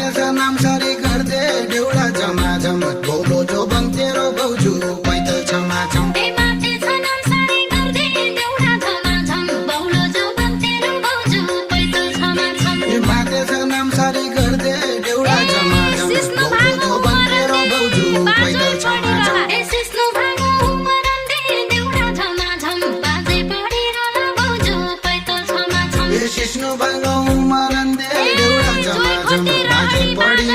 मातेचं नाम सारी करते देवळा झमाझम बोलो जो बंगतेरो भाऊजू पैदल छमाछम मातेचं नाम सारी करते देवळा झमाझम बोलो जो बंगतेरो भाऊजू पैदल छमाछम शिष्णु भांगो मरंदे देवळा झमाझम बाजे पडी